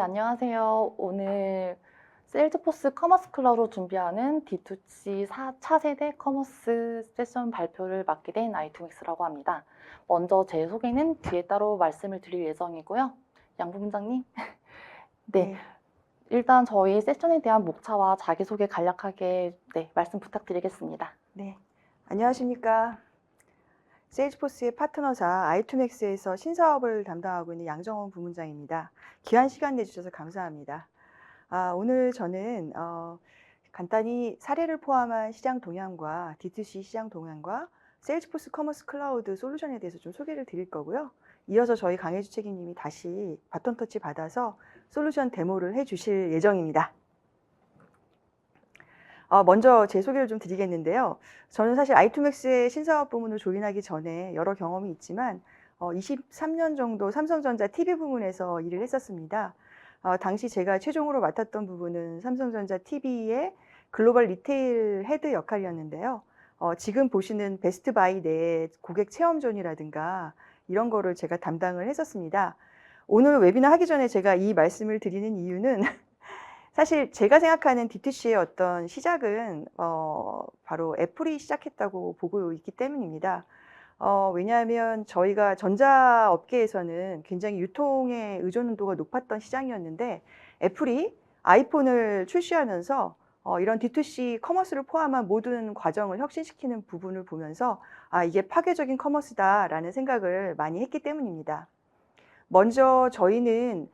안녕하세요. 오늘 세일즈포스 커머스 클럽으로 준비하는 D2C 차세대 커머스 세션 발표를 맡게 된 아이투맥스라고 합니다. 먼저 제 소개는 뒤에 따로 말씀을 드릴 예정이고요. 양 부문장님. 네, 네, 일단 저희 세션에 대한 목차와 자기소개 간략하게 말씀 부탁드리겠습니다. 네. 안녕하십니까. 세일즈포스의 파트너사 아이투맥스에서 신사업을 담당하고 있는 양정원 부문장입니다. 귀한 시간 내주셔서 감사합니다. 오늘 저는 간단히 사례를 포함한 시장 동향과 D2C 시장 동향과 세일즈포스 커머스 클라우드 솔루션에 대해서 좀 소개를 드릴 거고요. 이어서 저희 강혜주 책임님이 다시 바톤 터치 받아서 솔루션 데모를 해주실 예정입니다. 먼저 제 소개를 좀 드리겠는데요. 저는 사실 아이투맥스의 신사업 부문을 조인하기 전에 여러 경험이 있지만 23년 정도 삼성전자 TV 부문에서 일을 했었습니다. 당시 제가 최종으로 맡았던 부분은 삼성전자 TV의 글로벌 리테일 헤드 역할이었는데요. 지금 보시는 베스트바이 내 고객 체험존이라든가 이런 거를 제가 담당을 했었습니다. 오늘 웨비나 하기 전에 제가 이 말씀을 드리는 이유는 사실 제가 생각하는 D2C의 어떤 시작은 바로 애플이 시작했다고 보고 있기 때문입니다. 왜냐하면 저희가 전자업계에서는 굉장히 유통의 의존도가 높았던 시장이었는데 애플이 아이폰을 출시하면서 이런 D2C 커머스를 포함한 모든 과정을 혁신시키는 부분을 보면서 이게 파괴적인 커머스다라는 생각을 많이 했기 때문입니다. 먼저 저희는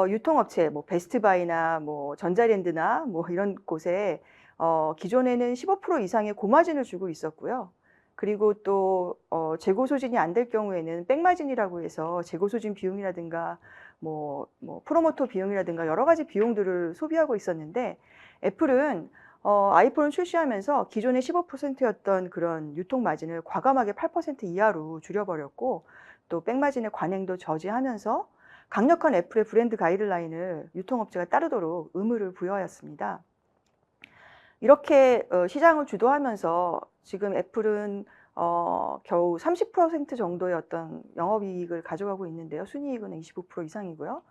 유통업체, 뭐 베스트바이나 뭐 전자랜드나 뭐 이런 곳에 기존에는 15% 이상의 고마진을 주고 있었고요. 그리고 또 재고 소진이 안 될 경우에는 백마진이라고 해서 재고 소진 비용이라든가 뭐 프로모터 비용이라든가 여러 가지 비용들을 소비하고 있었는데 애플은 아이폰을 출시하면서 기존의 15%였던 그런 유통 마진을 과감하게 8% 이하로 줄여버렸고 또 백마진의 관행도 저지하면서 강력한 애플의 브랜드 가이드라인을 유통업체가 따르도록 의무를 부여하였습니다. 이렇게 시장을 주도하면서 지금 애플은 겨우 30% 정도의 어떤 영업이익을 가져가고 있는데요. 순이익은 25% 이상이고요.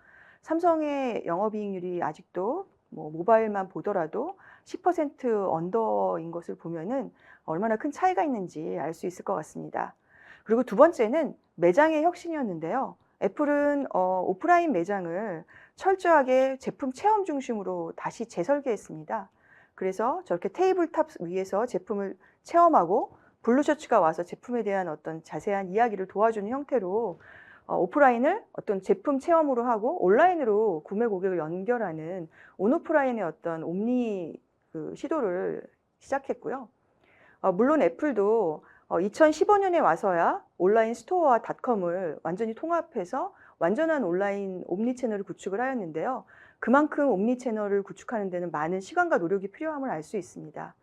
삼성의 영업이익률이 아직도 뭐 모바일만 보더라도 10% 언더인 것을 보면은 얼마나 큰 차이가 있는지 알 수 있을 것 같습니다. 그리고 두 번째는 매장의 혁신이었는데요. 애플은 오프라인 매장을 철저하게 제품 체험 중심으로 다시 재설계했습니다. 그래서 저렇게 테이블탑 위에서 제품을 체험하고 블루셔츠가 와서 제품에 대한 어떤 자세한 이야기를 도와주는 형태로 오프라인을 어떤 제품 체험으로 하고 온라인으로 구매 고객을 연결하는 온오프라인의 어떤 옴니 시도를 시작했고요. 물론 애플도 2015년에 와서야 온라인 스토어와 닷컴을 완전히 통합해서 완전한 온라인 옴니 채널을 구축을 하였는데요. 그만큼 옴니 채널을 구축하는 데는 많은 시간과 노력이 필요함을 알 수 있습니다.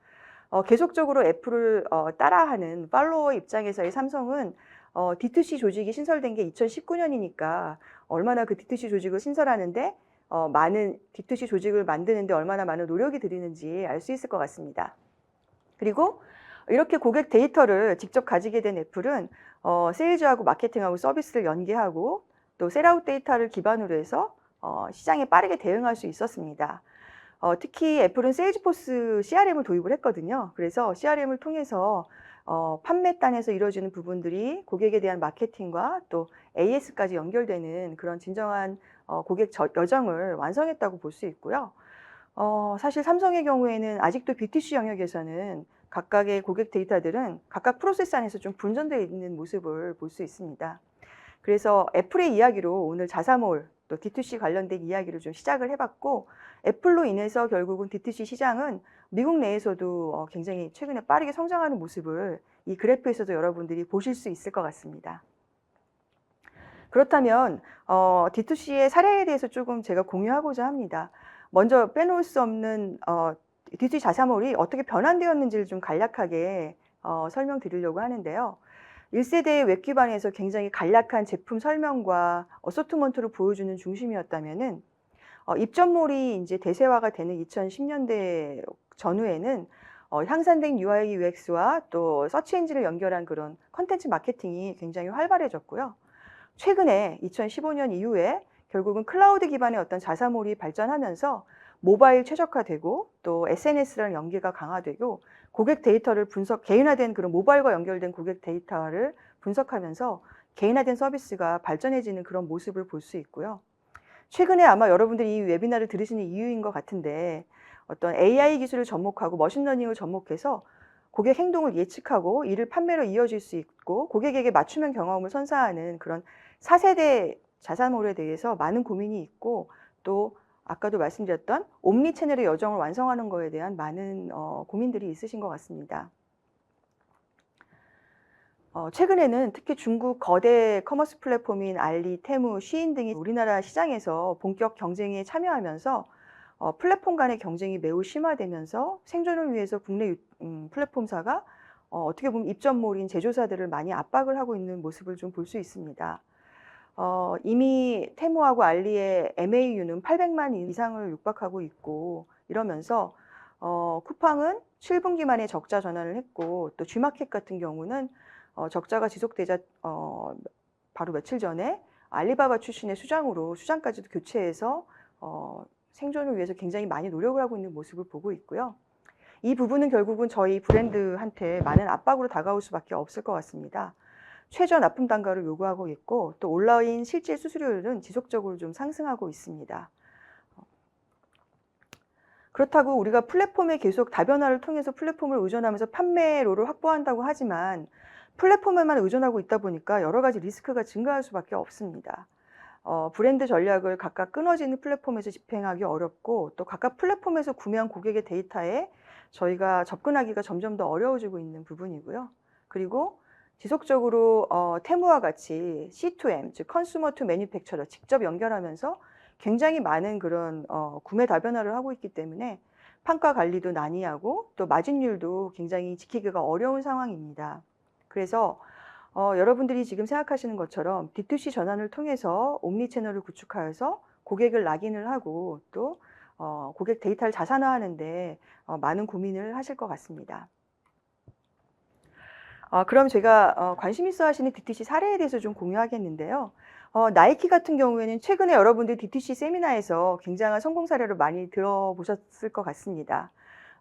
계속적으로 애플을 따라하는 팔로워 입장에서의 삼성은 D2C 조직이 신설된 게 2019년이니까 얼마나 그 D2C 조직을 신설하는데 많은 D2C 조직을 만드는데 얼마나 많은 노력이 들이는지 알 수 있을 것 같습니다. 그리고 이렇게 고객 데이터를 직접 가지게 된 애플은 세일즈하고 마케팅하고 서비스를 연계하고 또 셀아웃 데이터를 기반으로 해서 시장에 빠르게 대응할 수 있었습니다. 특히 애플은 세일즈포스 CRM을 도입을 했거든요. 그래서 CRM을 통해서 판매단에서 이루어지는 부분들이 고객에 대한 마케팅과 또 AS까지 연결되는 그런 진정한 고객 여정을 완성했다고 볼 수 있고요. 사실 삼성의 경우에는 아직도 B2C 영역에서는 각각의 고객 데이터들은 각각 프로세스 안에서 좀 분전되어 있는 모습을 볼 수 있습니다. 그래서 애플의 이야기로 오늘 자사몰 또 D2C 관련된 이야기를 좀 시작을 해봤고 애플로 인해서 결국은 D2C 시장은 미국 내에서도 굉장히 최근에 빠르게 성장하는 모습을 이 그래프에서도 여러분들이 보실 수 있을 것 같습니다. 그렇다면 D2C의 사례에 대해서 조금 제가 공유하고자 합니다. 먼저 빼놓을 수 없는 D2C 자사몰이 어떻게 변환되었는지를 좀 간략하게 설명드리려고 하는데요. 1세대의 웹 기반에서 굉장히 간략한 제품 설명과 어소트먼트를 보여주는 중심이었다면은 입점몰이 이제 대세화가 되는 2010년대 전후에는 향상된 UI UX와 또 서치 엔진을 연결한 그런 컨텐츠 마케팅이 굉장히 활발해졌고요. 최근에 2015년 이후에 결국은 클라우드 기반의 어떤 자사몰이 발전하면서 모바일 최적화되고 또 SNS랑 연계가 강화되고 고객 데이터를 개인화된 그런 모바일과 연결된 고객 데이터를 분석하면서 개인화된 서비스가 발전해지는 그런 모습을 볼 수 있고요. 최근에 아마 여러분들이 이 웨비나를 들으시는 이유인 것 같은데 어떤 AI 기술을 접목하고 머신러닝을 접목해서 고객 행동을 예측하고 이를 판매로 이어질 수 있고 고객에게 맞춤형 경험을 선사하는 그런 4세대 자사몰에 대해서 많은 고민이 있고 또 아까도 말씀드렸던 옴니 채널의 여정을 완성하는 것에 대한 많은 고민들이 있으신 것 같습니다. 최근에는 특히 중국 거대 커머스 플랫폼인 알리, 테무, 쉬인 등이 우리나라 시장에서 본격 경쟁에 참여하면서 플랫폼 간의 경쟁이 매우 심화되면서 생존을 위해서 국내 플랫폼사가 어떻게 보면 입점몰인 제조사들을 많이 압박을 하고 있는 모습을 좀 볼 수 있습니다. 이미 테무하고 알리의 MAU는 800만 이상을 육박하고 있고 이러면서 쿠팡은 7분기 만에 적자 전환을 했고 또 G마켓 같은 경우는 적자가 지속되자 바로 며칠 전에 알리바바 출신의 수장으로 수장까지도 교체해서 생존을 위해서 굉장히 많이 노력을 하고 있는 모습을 보고 있고요. 이 부분은 결국은 저희 브랜드한테 많은 압박으로 다가올 수밖에 없을 것 같습니다. 최저 납품 단가를 요구하고 있고 또 온라인 실질 수수료율은 지속적으로 좀 상승하고 있습니다. 그렇다고 우리가 플랫폼에 계속 다변화를 통해서 플랫폼을 의존하면서 판매로를 확보한다고 하지만 플랫폼에만 의존하고 있다 보니까 여러 가지 리스크가 증가할 수밖에 없습니다. 브랜드 전략을 각각 끊어지는 플랫폼에서 집행하기 어렵고 또 각각 플랫폼에서 구매한 고객의 데이터에 저희가 접근하기가 점점 더 어려워지고 있는 부분이고요. 그리고 지속적으로 테무와 같이 C2M, 즉 컨슈머 투 매니팩처러 직접 연결하면서 굉장히 많은 그런 구매 다변화를 하고 있기 때문에 판가 관리도 난이하고 또 마진율도 굉장히 지키기가 어려운 상황입니다. 그래서 여러분들이 지금 생각하시는 것처럼 D2C 전환을 통해서 옴니 채널을 구축하여서 고객을 낙인을 하고 또 고객 데이터를 자산화하는데 많은 고민을 하실 것 같습니다. 그럼 제가 관심 있어 하시는 D2C 사례에 대해서 좀 공유하겠는데요. 나이키 같은 경우에는 최근에 여러분들 D2C 세미나에서 굉장한 성공 사례를 많이 들어보셨을 것 같습니다.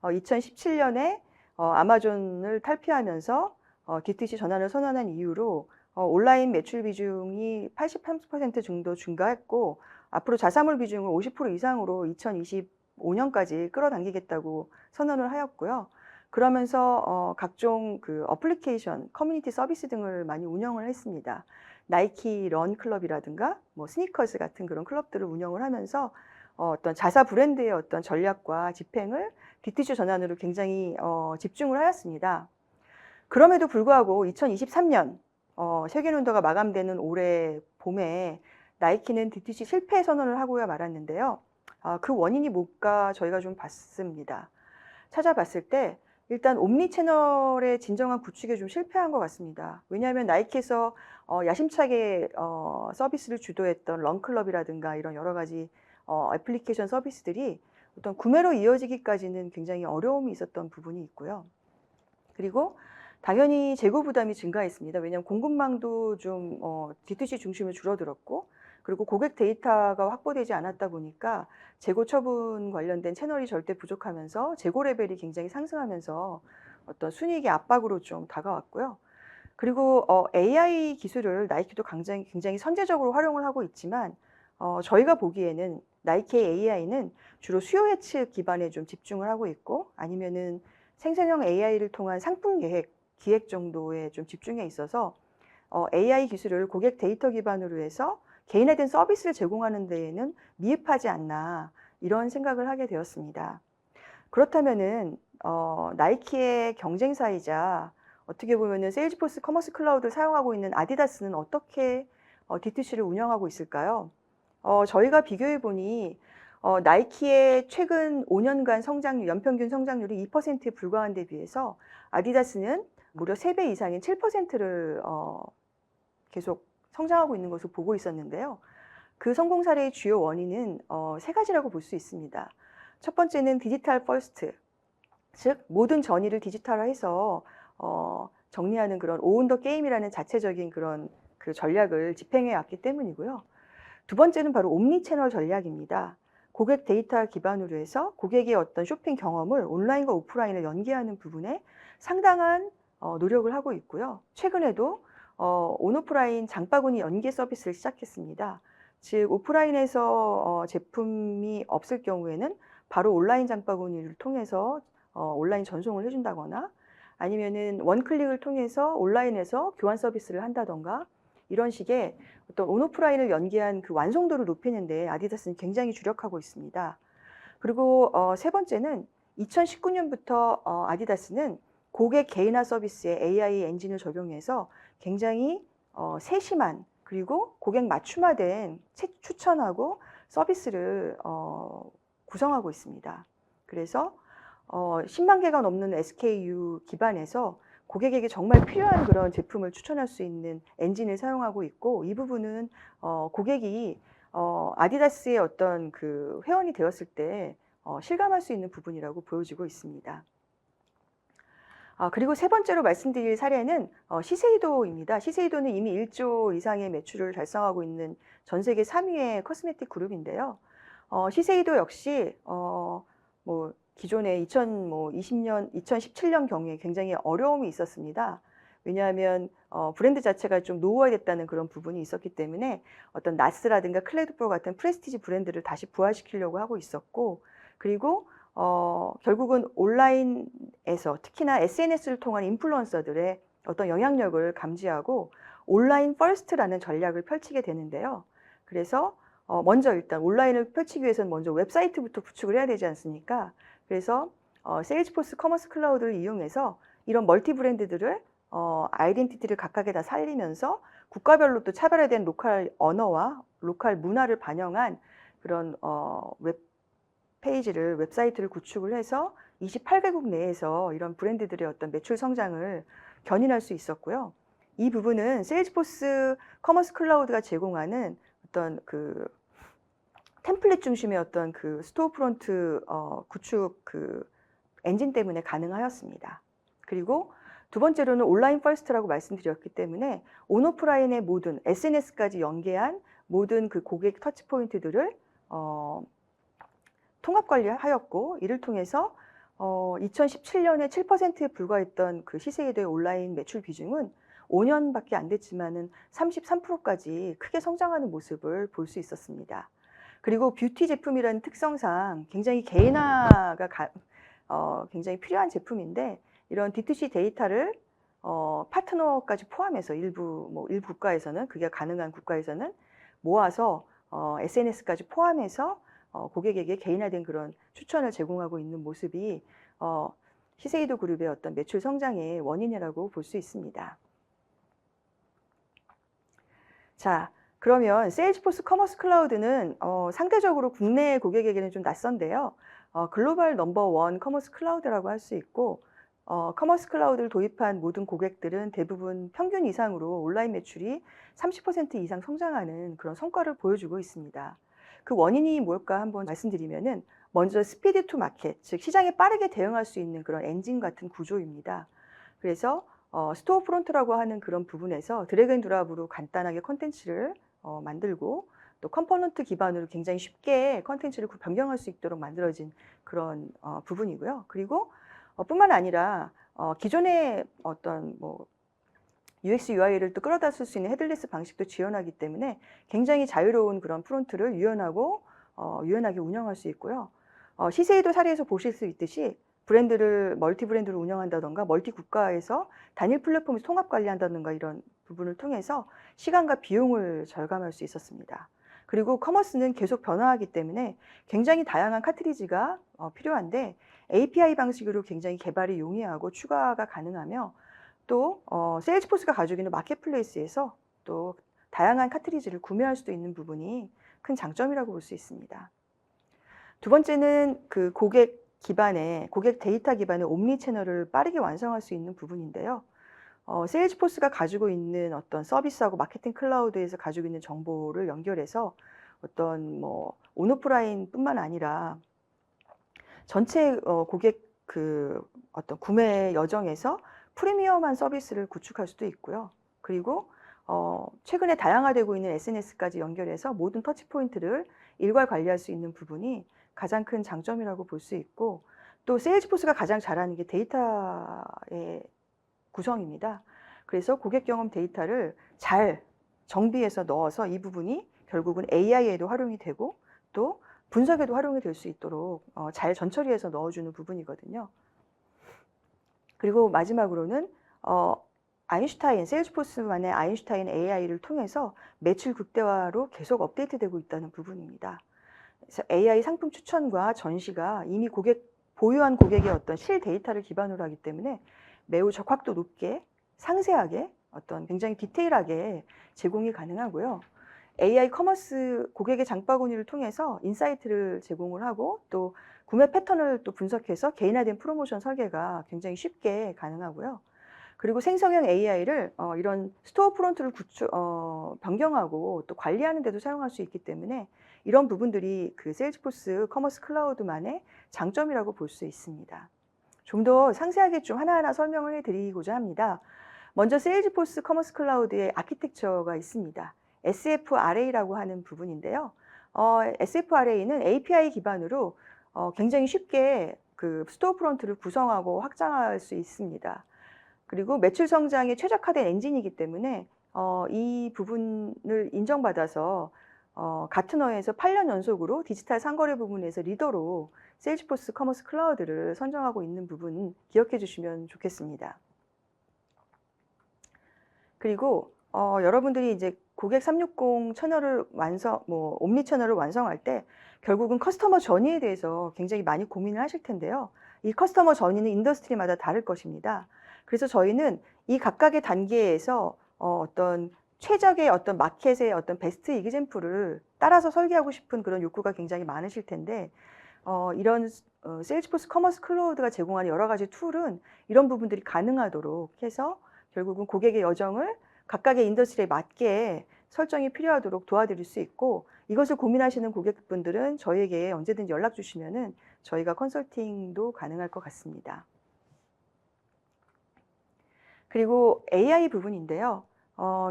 2017년에 아마존을 탈피하면서 D2C 전환을 선언한 이후로 온라인 매출 비중이 83% 정도 증가했고 앞으로 자사몰 비중을 50% 이상으로 2025년까지 끌어당기겠다고 선언을 하였고요. 그러면서 각종 그 어플리케이션, 커뮤니티 서비스 등을 많이 운영을 했습니다. 나이키 런 클럽이라든가 뭐 스니커즈 같은 그런 클럽들을 운영을 하면서 어떤 자사 브랜드의 어떤 전략과 집행을 D2C 전환으로 굉장히 집중을 하였습니다. 그럼에도 불구하고 2023년 세계농도가 마감되는 올해 봄에 나이키는 D2C 실패 선언을 하고야 말았는데요. 그 원인이 뭘까 저희가 좀 봤습니다. 찾아봤을 때 일단 옴니 채널의 진정한 구축에 좀 실패한 것 같습니다. 왜냐하면 나이키에서 야심차게 서비스를 주도했던 런클럽이라든가 이런 여러 가지 애플리케이션 서비스들이 어떤 구매로 이어지기까지는 굉장히 어려움이 있었던 부분이 있고요. 그리고 당연히 재고 부담이 증가했습니다. 왜냐하면 공급망도 좀 D2C 중심으로 줄어들었고 그리고 고객 데이터가 확보되지 않았다 보니까 재고 처분 관련된 채널이 절대 부족하면서 재고 레벨이 굉장히 상승하면서 어떤 순이익의 압박으로 좀 다가왔고요. 그리고 AI 기술을 나이키도 굉장히 선제적으로 활용을 하고 있지만 저희가 보기에는 나이키의 AI는 주로 수요 예측 기반에 좀 집중을 하고 있고 아니면은 생성형 AI를 통한 상품 기획 정도에 좀 집중해 있어서 AI 기술을 고객 데이터 기반으로 해서 개인화된 서비스를 제공하는 데에는 미흡하지 않나 이런 생각을 하게 되었습니다. 그렇다면은 나이키의 경쟁사이자 어떻게 보면은 세일즈포스 커머스 클라우드를 사용하고 있는 아디다스는 어떻게 D2C를 운영하고 있을까요? 저희가 비교해 보니 나이키의 최근 5년간 성장률, 연평균 성장률이 2%에 불과한 데 비해서 아디다스는 무려 3배 이상인 7%를 계속 성장하고 있는 것을 보고 있었는데요. 그 성공 사례의 주요 원인은 3가지라고 볼 수 있습니다. 첫 번째는 디지털 퍼스트, 즉 모든 전이를 디지털화해서 정리하는 그런 오운 더 게임이라는 자체적인 그런 그 전략을 집행해 왔기 때문이고요. 두 번째는 바로 옴니채널 전략입니다. 고객 데이터 기반으로 해서 고객의 어떤 쇼핑 경험을 온라인과 오프라인을 연계하는 부분에 상당한 노력을 하고 있고요. 최근에도 온오프라인 장바구니 연계 서비스를 시작했습니다. 즉 오프라인에서 제품이 없을 경우에는 바로 온라인 장바구니를 통해서 온라인 전송을 해준다거나 아니면은 원클릭을 통해서 온라인에서 교환 서비스를 한다던가 이런 식의 어떤 온오프라인을 연계한 그 완성도를 높이는데 아디다스는 굉장히 주력하고 있습니다. 그리고 세 번째는 2019년부터 아디다스는 고객 개인화 서비스에 AI 엔진을 적용해서 굉장히 세심한 그리고 고객 맞춤화된 추천하고 서비스를 구성하고 있습니다. 그래서 10만 개가 넘는 SKU 기반에서 고객에게 정말 필요한 그런 제품을 추천할 수 있는 엔진을 사용하고 있고 이 부분은 고객이 아디다스의 어떤 그 회원이 되었을 때 실감할 수 있는 부분이라고 보여지고 있습니다. 그리고 세 번째로 말씀드릴 사례는 시세이도입니다. 시세이도는 이미 1조 이상의 매출을 달성하고 있는 전 세계 3위의 코스메틱 그룹인데요. 시세이도 역시 뭐 기존에 2017년 경우에 굉장히 어려움이 있었습니다. 왜냐하면 브랜드 자체가 좀 노후화됐다는 그런 부분이 있었기 때문에 어떤 나스라든가 클레드포 같은 프레스티지 브랜드를 다시 부활시키려고 하고 있었고 그리고 결국은 온라인에서 특히나 SNS를 통한 인플루언서들의 어떤 영향력을 감지하고 온라인 퍼스트라는 전략을 펼치게 되는데요. 그래서 먼저 일단 온라인을 펼치기 위해서는 먼저 웹사이트부터 구축을 해야 되지 않습니까? 그래서 세일즈포스 커머스 클라우드를 이용해서 이런 멀티 브랜드들을 아이덴티티를 각각에 다 살리면서 국가별로 또 차별화된 로컬 언어와 로컬 문화를 반영한 그런 웹사이트를 구축을 해서 28개국 내에서 이런 브랜드들의 어떤 매출 성장을 견인할 수 있었고요. 이 부분은 세일즈포스 커머스 클라우드가 제공하는 어떤 그 템플릿 중심의 어떤 그 스토어 프론트 구축 그 엔진 때문에 가능하였습니다. 그리고 두 번째로는 온라인 퍼스트라고 말씀드렸기 때문에 온오프라인의 모든 SNS까지 연계한 모든 그 고객 터치 포인트들을 통합 관리하였고 이를 통해서 2017년에 7%에 불과했던 그 시세이도의 온라인 매출 비중은 5년밖에 안 됐지만은 33%까지 크게 성장하는 모습을 볼 수 있었습니다. 그리고 뷰티 제품이라는 특성상 굉장히 개인화가 굉장히 필요한 제품인데 이런 D2C 데이터를 파트너까지 포함해서 일부 국가에서는 그게 가능한 국가에서는 모아서 SNS까지 포함해서 고객에게 개인화된 그런 추천을 제공하고 있는 모습이 시세이도 그룹의 어떤 매출 성장의 원인이라고 볼 수 있습니다. 자, 그러면 세일즈포스 커머스 클라우드는 상대적으로 국내 고객에게는 좀 낯선데요. 글로벌 넘버 1 커머스 클라우드라고 할 수 있고 커머스 클라우드를 도입한 모든 고객들은 대부분 평균 이상으로 온라인 매출이 30% 이상 성장하는 그런 성과를 보여주고 있습니다. 그 원인이 뭘까 한번 말씀드리면은 먼저 스피드 투 마켓, 즉 시장에 빠르게 대응할 수 있는 그런 엔진 같은 구조입니다. 그래서 스토어 프론트라고 하는 그런 부분에서 드래그 앤 드랍으로 간단하게 컨텐츠를 만들고 또 컴포넌트 기반으로 굉장히 쉽게 컨텐츠를 변경할 수 있도록 만들어진 그런 부분이고요. 그리고 뿐만 아니라 기존의 어떤 UX, UI를 또 끌어다 쓸 수 있는 헤드레스 방식도 지원하기 때문에 굉장히 자유로운 그런 프론트를 유연하게 운영할 수 있고요. 시세이도 사례에서 보실 수 있듯이 브랜드를 멀티 브랜드를 운영한다던가 멀티 국가에서 단일 플랫폼에서 통합 관리한다던가 이런 부분을 통해서 시간과 비용을 절감할 수 있었습니다. 그리고 커머스는 계속 변화하기 때문에 굉장히 다양한 카트리지가 필요한데 API 방식으로 굉장히 개발이 용이하고 추가가 가능하며 또 세일즈포스가 가지고 있는 마켓플레이스에서 또 다양한 카트리지를 구매할 수도 있는 부분이 큰 장점이라고 볼 수 있습니다. 두 번째는 그 고객 데이터 기반의 옴니 채널을 빠르게 완성할 수 있는 부분인데요. 세일즈포스가 가지고 있는 어떤 서비스하고 마케팅 클라우드에서 가지고 있는 정보를 연결해서 어떤 온오프라인뿐만 아니라 전체 고객 그 어떤 구매 여정에서 프리미엄한 서비스를 구축할 수도 있고요. 그리고 최근에 다양화되고 있는 SNS까지 연결해서 모든 터치포인트를 일괄 관리할 수 있는 부분이 가장 큰 장점이라고 볼 수 있고, 또 세일즈포스가 가장 잘하는 게 데이터의 구성입니다. 그래서 고객 경험 데이터를 잘 정비해서 넣어서 이 부분이 결국은 AI에도 활용이 되고 또 분석에도 활용이 될 수 있도록 잘 전처리해서 넣어주는 부분이거든요. 그리고 마지막으로는 아인슈타인, 세일즈포스만의 아인슈타인 AI를 통해서 매출 극대화로 계속 업데이트되고 있다는 부분입니다. 그래서 AI 상품 추천과 전시가 이미 보유한 고객의 어떤 실 데이터를 기반으로 하기 때문에 매우 적확도 높게, 상세하게, 굉장히 디테일하게 제공이 가능하고요. AI 커머스 고객의 장바구니를 통해서 인사이트를 제공을 하고 또 구매 패턴을 또 분석해서 개인화된 프로모션 설계가 굉장히 쉽게 가능하고요. 그리고 생성형 AI를 이런 스토어 프론트를 변경하고 또 관리하는 데도 사용할 수 있기 때문에 이런 부분들이 그 세일즈포스 커머스 클라우드만의 장점이라고 볼 수 있습니다. 좀 더 상세하게 좀 하나하나 설명을 해드리고자 합니다. 먼저 세일즈포스 커머스 클라우드의 아키텍처가 있습니다. SFRA라고 하는 부분인데요. SFRA는 API 기반으로 굉장히 쉽게 그 스토어 프론트를 구성하고 확장할 수 있습니다. 그리고 매출 성장에 최적화된 엔진이기 때문에 이 부분을 인정받아서 가트너에서 8년 연속으로 디지털 상거래 부분에서 리더로 세일즈포스 커머스 클라우드를 선정하고 있는 부분 기억해 주시면 좋겠습니다. 그리고 여러분들이 이제 고객 360 채널을 옴니 채널을 완성할 때 결국은 커스터머 저니에 대해서 굉장히 많이 고민을 하실 텐데요. 이 커스터머 저니는 인더스트리마다 다를 것입니다. 그래서 저희는 이 각각의 단계에서 어떤 최적의 어떤 마켓의 어떤 베스트 이그젬플을 따라서 설계하고 싶은 그런 욕구가 굉장히 많으실 텐데, 이런 세일즈포스 커머스 클라우드가 제공하는 여러 가지 툴은 이런 부분들이 가능하도록 해서 결국은 고객의 여정을 각각의 인더스트리에 맞게 설정이 필요하도록 도와드릴 수 있고, 이것을 고민하시는 고객분들은 저희에게 언제든지 연락 주시면은 저희가 컨설팅도 가능할 것 같습니다. 그리고 AI 부분인데요.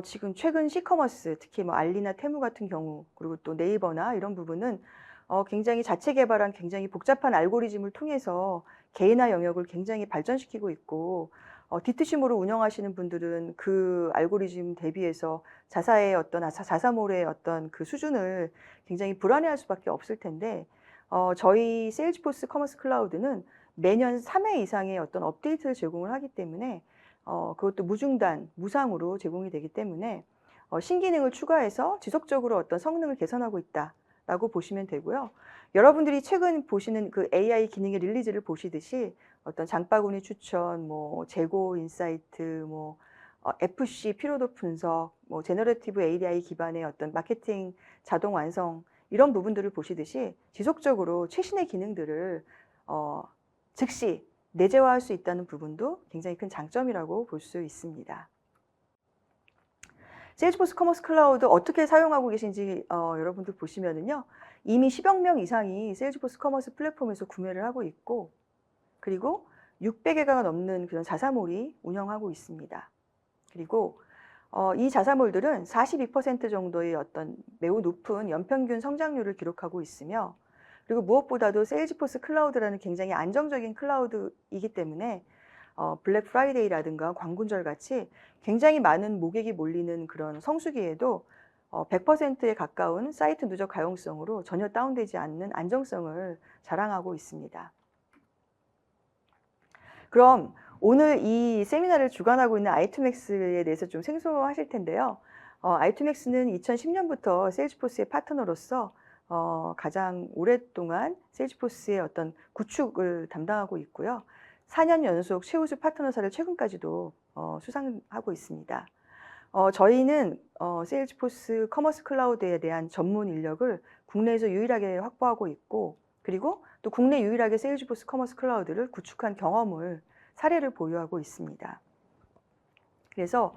지금 최근 시커머스, 특히 뭐 알리나 테무 같은 경우, 그리고 또 네이버나 이런 부분은 굉장히 자체 개발한 굉장히 복잡한 알고리즘을 통해서 개인화 영역을 굉장히 발전시키고 있고, D2C몰을 운영하시는 분들은 그 알고리즘 대비해서 자사몰의 어떤 그 수준을 굉장히 불안해할 수밖에 없을 텐데, 저희 세일즈포스 커머스 클라우드는 매년 3회 이상의 어떤 업데이트를 제공을 하기 때문에 그것도 무중단, 무상으로 제공이 되기 때문에 신기능을 추가해서 지속적으로 어떤 성능을 개선하고 있다라고 보시면 되고요. 여러분들이 최근 보시는 그 AI 기능의 릴리즈를 보시듯이 어떤 장바구니 추천, 뭐 재고 인사이트, 뭐 FC 피로도 분석, 뭐 제너레티브 AI 기반의 어떤 마케팅 자동 완성, 이런 부분들을 보시듯이 지속적으로 최신의 기능들을 즉시 내재화할 수 있다는 부분도 굉장히 큰 장점이라고 볼 수 있습니다. 세일즈포스 커머스 클라우드 어떻게 사용하고 계신지 여러분들 보시면은요, 이미 10여 명 이상이 세일즈포스 커머스 플랫폼에서 구매를 하고 있고, 그리고 600개가 넘는 그런 자사몰이 운영하고 있습니다. 그리고 이 자사몰들은 42% 정도의 어떤 매우 높은 연평균 성장률을 기록하고 있으며, 그리고 무엇보다도 세일즈포스 클라우드라는 굉장히 안정적인 클라우드이기 때문에 블랙 프라이데이라든가 광군절 같이 굉장히 많은 모객이 몰리는 그런 성수기에도 100%에 가까운 사이트 누적 가용성으로 전혀 다운되지 않는 안정성을 자랑하고 있습니다. 그럼 오늘 이 세미나를 주관하고 있는 i2max에 대해서 좀 생소하실 텐데요. i2max는 2010년부터 세일즈포스의 파트너로서 가장 오랫동안 세일즈포스의 어떤 구축을 담당하고 있고요. 4년 연속 최우수 파트너사를 최근까지도 수상하고 있습니다. 저희는 세일즈포스 커머스 클라우드에 대한 전문 인력을 국내에서 유일하게 확보하고 있고, 그리고 또 국내 유일하게 세일즈포스 커머스 클라우드를 구축한 사례를 보유하고 있습니다. 그래서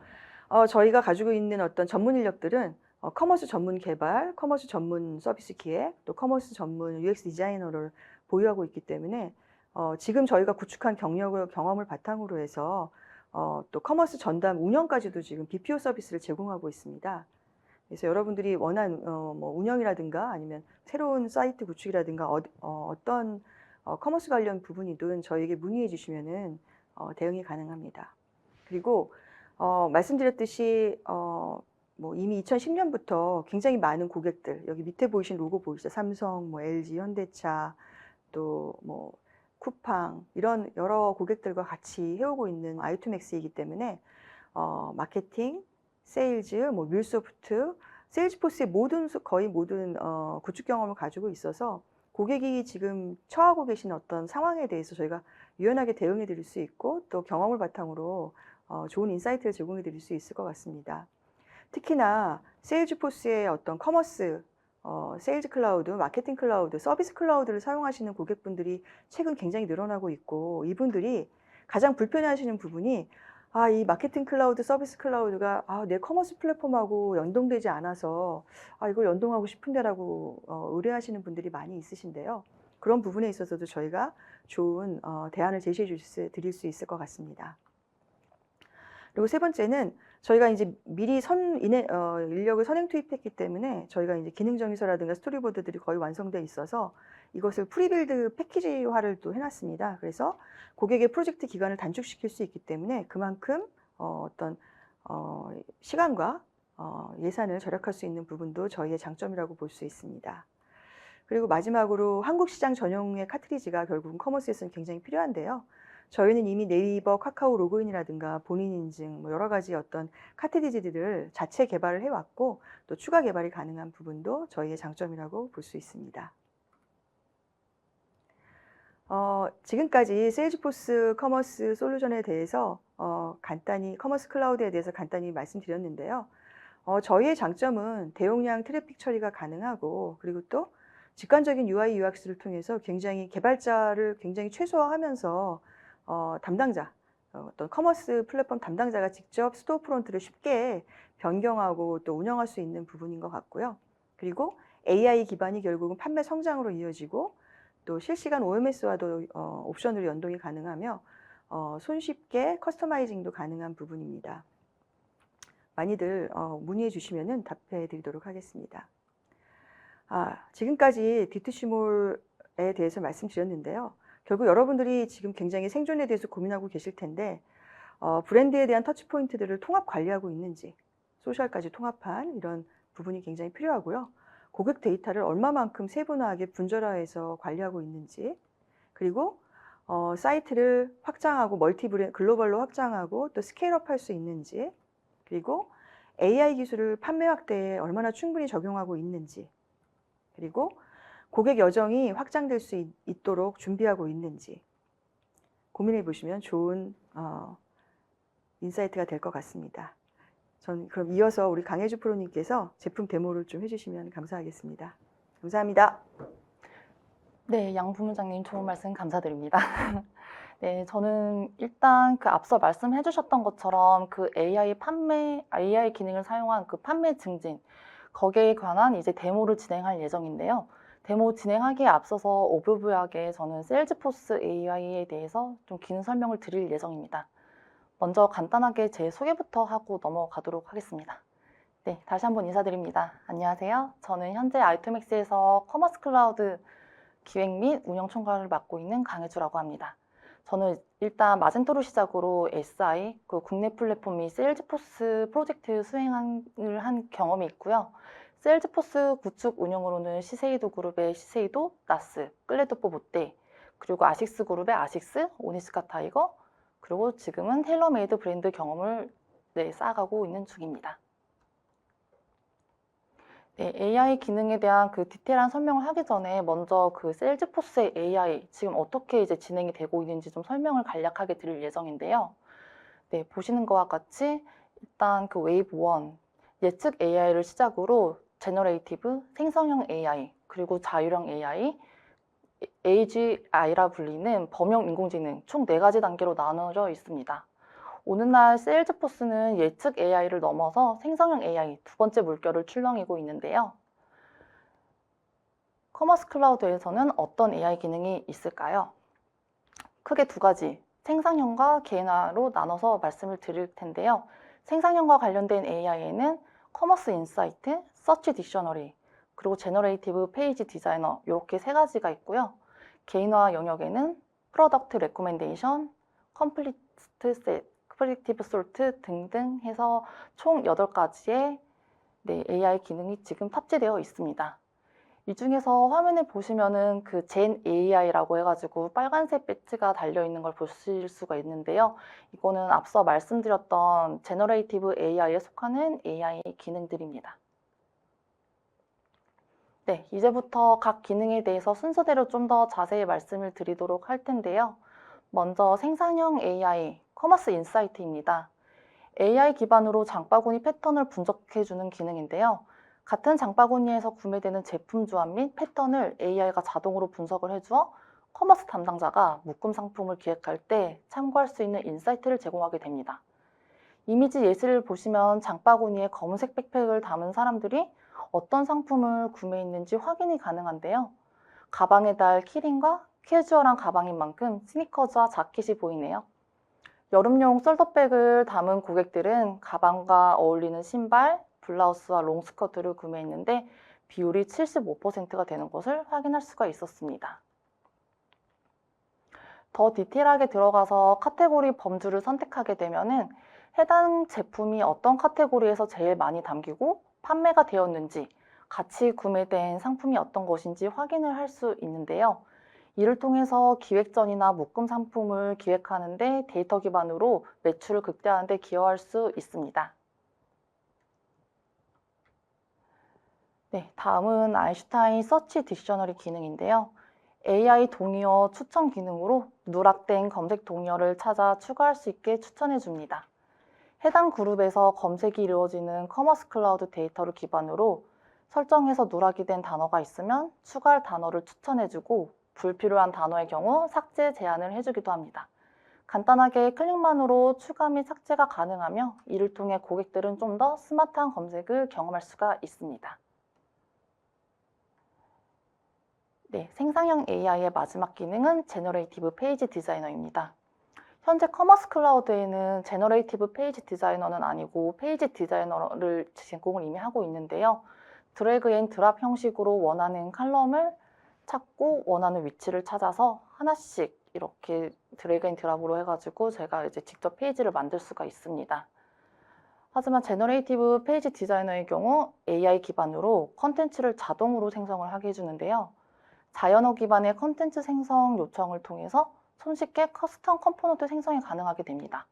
저희가 가지고 있는 어떤 전문 인력들은 커머스 전문 개발, 커머스 전문 서비스 기획, 또 커머스 전문 UX 디자이너를 보유하고 있기 때문에 지금 저희가 구축한 경험을 바탕으로 해서 또 커머스 전담 운영까지도 지금 BPO 서비스를 제공하고 있습니다. 그래서 여러분들이 원하는 뭐 운영이라든가 아니면 새로운 사이트 구축이라든가 어떤 커머스 관련 부분이든 저에게 문의해 주시면은 대응이 가능합니다. 그리고 말씀드렸듯이 뭐 이미 2010년부터 굉장히 많은 고객들, 여기 밑에 보이신 로고 보이시죠? 삼성, 뭐 LG, 현대차, 또 뭐 쿠팡 이런 여러 고객들과 같이 해오고 있는 i2max이기 때문에 마케팅, 세일즈, 뭐 뮬소프트, 세일즈포스의 거의 모든 구축 경험을 가지고 있어서 고객이 지금 처하고 계신 어떤 상황에 대해서 저희가 유연하게 대응해 드릴 수 있고 또 경험을 바탕으로 좋은 인사이트를 제공해 드릴 수 있을 것 같습니다. 특히나 세일즈포스의 어떤 커머스, 세일즈 클라우드, 마케팅 클라우드, 서비스 클라우드를 사용하시는 고객분들이 최근 굉장히 늘어나고 있고 이분들이 가장 불편해하시는 부분이 이 마케팅 클라우드, 서비스 클라우드가 내 커머스 플랫폼하고 연동되지 않아서 이걸 연동하고 싶은데라고 의뢰하시는 분들이 많이 있으신데요. 그런 부분에 있어서도 저희가 좋은 대안을 제시해 드릴 수 있을 것 같습니다. 그리고 세 번째는 저희가 이제 미리 인력을 선행 투입했기 때문에 저희가 이제 기능 정의서라든가 스토리보드들이 거의 완성되어 있어서 이것을 프리빌드 패키지화를 또 해놨습니다. 그래서 고객의 프로젝트 기간을 단축시킬 수 있기 때문에 그만큼 어떤 시간과 예산을 절약할 수 있는 부분도 저희의 장점이라고 볼 수 있습니다. 그리고 마지막으로 한국 시장 전용의 카트리지가 결국은 커머스에서는 굉장히 필요한데요. 저희는 이미 네이버, 카카오 로그인이라든가 본인 인증, 뭐 여러 가지 어떤 카트리지들을 자체 개발을 해왔고 또 추가 개발이 가능한 부분도 저희의 장점이라고 볼 수 있습니다. 지금까지 세일즈포스 커머스 솔루션에 대해서 간단히 커머스 클라우드에 대해서 간단히 말씀드렸는데요. 저희의 장점은 대용량 트래픽 처리가 가능하고 그리고 또 직관적인 UI, UX를 통해서 개발자를 굉장히 최소화하면서 담당자, 어떤 커머스 플랫폼 담당자가 직접 스토어 프론트를 쉽게 변경하고 또 운영할 수 있는 부분인 것 같고요. 그리고 AI 기반이 결국은 판매 성장으로 이어지고 또 실시간 OMS와도 옵션으로 연동이 가능하며 손쉽게 커스터마이징도 가능한 부분입니다. 많이들 문의해 주시면 답해 드리도록 하겠습니다. 지금까지 D2C몰에 대해서 말씀드렸는데요. 결국 여러분들이 지금 굉장히 생존에 대해서 고민하고 계실 텐데 브랜드에 대한 터치포인트들을 통합 관리하고 있는지 소셜까지 통합한 이런 부분이 굉장히 필요하고요. 고객 데이터를 얼마만큼 세분화하게 분절화해서 관리하고 있는지 그리고 사이트를 확장하고 글로벌로 확장하고 또 스케일업 할 수 있는지 그리고 AI 기술을 판매 확대에 얼마나 충분히 적용하고 있는지 그리고 고객 여정이 확장될 수 있도록 준비하고 있는지 고민해 보시면 좋은 인사이트가 될 것 같습니다. 전 그럼 이어서 우리 강혜주 프로님께서 제품 데모를 좀 해주시면 감사하겠습니다. 감사합니다. 네, 양 부문장님 좋은 말씀 감사드립니다. 네, 저는 일단 그 앞서 말씀해 주셨던 것처럼 그 AI 기능을 사용한 그 판매 증진, 거기에 관한 이제 데모를 진행할 예정인데요. 데모 진행하기에 앞서서 오버뷰하게 저는 세일즈포스 AI에 대해서 좀 긴 설명을 드릴 예정입니다. 먼저 간단하게 제 소개부터 하고 넘어가도록 하겠습니다. 네, 다시 한번 인사드립니다. 안녕하세요. 저는 현재 i2max에서 커머스 클라우드 기획 및 운영 총괄을 맡고 있는 강혜주라고 합니다. 저는 일단 마젠토로 시작으로 SI, 그 국내 플랫폼 및 세일즈포스 프로젝트 수행을 한 경험이 있고요. 세일즈포스 구축 운영으로는 시세이도 그룹의 시세이도, 나스, 클레드포 모떼, 그리고 아식스 그룹의 아식스, 오니스카 타이거, 그리고 지금은 텔러메이드 브랜드 경험을 쌓아가고 있는 중입니다. 네, AI 기능에 대한 그 디테일한 설명을 하기 전에 먼저 그 세일즈포스의 AI 지금 어떻게 이제 진행이 되고 있는지 좀 설명을 간략하게 드릴 예정인데요. 네, 보시는 것과 같이 일단 그 웨이브 1 예측 AI를 시작으로 제너레이티브 생성형 AI 그리고 자율형 AI, AGI라 불리는 범용 인공지능 총 4가지 단계로 나눠져 있습니다. 오늘날 세일즈포스는 예측 AI를 넘어서 생성형 AI 두 번째 물결을 출렁이고 있는데요. 커머스 클라우드에서는 어떤 AI 기능이 있을까요? 크게 2가지 생산형과 개인화로 나눠서 말씀을 드릴 텐데요. 생산형과 관련된 AI에는 커머스 인사이트, 서치 딕셔너리, 그리고 제너레이티브 페이지 디자이너 이렇게 세 가지가 있고요. 개인화 영역에는 프로덕트 레코멘데이션, 컴플리트 셋, 프리딕티브 솔트 등등 해서 총 8가지의 AI 기능이 지금 탑재되어 있습니다. 이 중에서 화면에 보시면은 그 젠 AI라고 해가지고 빨간색 배지가 달려있는 걸 보실 수가 있는데요. 이거는 앞서 말씀드렸던 제너레이티브 AI에 속하는 AI 기능들입니다. 네, 이제부터 각 기능에 대해서 순서대로 좀 더 자세히 말씀을 드리도록 할 텐데요. 먼저 생산형 AI, 커머스 인사이트입니다. AI 기반으로 장바구니 패턴을 분석해주는 기능인데요. 같은 장바구니에서 구매되는 제품 조합 및 패턴을 AI가 자동으로 분석을 해주어 커머스 담당자가 묶음 상품을 기획할 때 참고할 수 있는 인사이트를 제공하게 됩니다. 이미지 예시를 보시면 장바구니에 검은색 백팩을 담은 사람들이 어떤 상품을 구매했는지 확인이 가능한데요. 가방에 달 키링과 캐주얼한 가방인 만큼 스니커즈와 자켓이 보이네요. 여름용 숄더백을 담은 고객들은 가방과 어울리는 신발, 블라우스와 롱스커트를 구매했는데 비율이 75%가 되는 것을 확인할 수가 있었습니다. 더 디테일하게 들어가서 카테고리 범주를 선택하게 되면은 해당 제품이 어떤 카테고리에서 제일 많이 담기고 판매가 되었는지, 같이 구매된 상품이 어떤 것인지 확인을 할 수 있는데요. 이를 통해서 기획전이나 묶음 상품을 기획하는데 데이터 기반으로 매출을 극대화하는 데 기여할 수 있습니다. 네, 다음은 아인슈타인 서치 딕셔너리 기능인데요. AI 동의어 추천 기능으로 누락된 검색 동의어를 찾아 추가할 수 있게 추천해 줍니다. 해당 그룹에서 검색이 이루어지는 커머스 클라우드 데이터를 기반으로 설정해서 누락이 된 단어가 있으면 추가할 단어를 추천해주고 불필요한 단어의 경우 삭제 제한을 해주기도 합니다. 간단하게 클릭만으로 추가 및 삭제가 가능하며 이를 통해 고객들은 좀 더 스마트한 검색을 경험할 수가 있습니다. 네, 생산형 AI의 마지막 기능은 제너레이티브 페이지 디자이너입니다. 현재 커머스 클라우드에는 제너레이티브 페이지 디자이너는 아니고 페이지 디자이너를 제공을 이미 하고 있는데요. 드래그 앤 드랍 형식으로 원하는 칼럼을 찾고 원하는 위치를 찾아서 하나씩 이렇게 드래그 앤 드랍으로 해가지고 제가 이제 직접 페이지를 만들 수가 있습니다. 하지만 제너레이티브 페이지 디자이너의 경우 AI 기반으로 컨텐츠를 자동으로 생성을 하게 해주는데요. 자연어 기반의 컨텐츠 생성 요청을 통해서 손쉽게 커스텀 컴포넌트 생성이 가능하게 됩니다.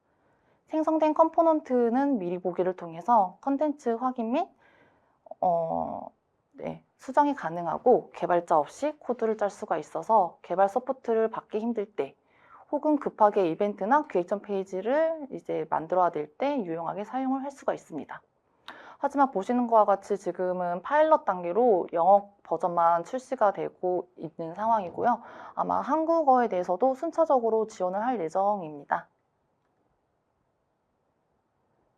생성된 컴포넌트는 미리 보기를 통해서 컨텐츠 확인 및 수정이 가능하고 개발자 없이 코드를 짤 수가 있어서 개발 서포트를 받기 힘들 때 혹은 급하게 이벤트나 기획전 페이지를 이제 만들어야 될 때 유용하게 사용을 할 수가 있습니다. 하지만 보시는 것과 같이 지금은 파일럿 단계로 영어 버전만 출시가 되고 있는 상황이고요. 아마 한국어에 대해서도 순차적으로 지원을 할 예정입니다.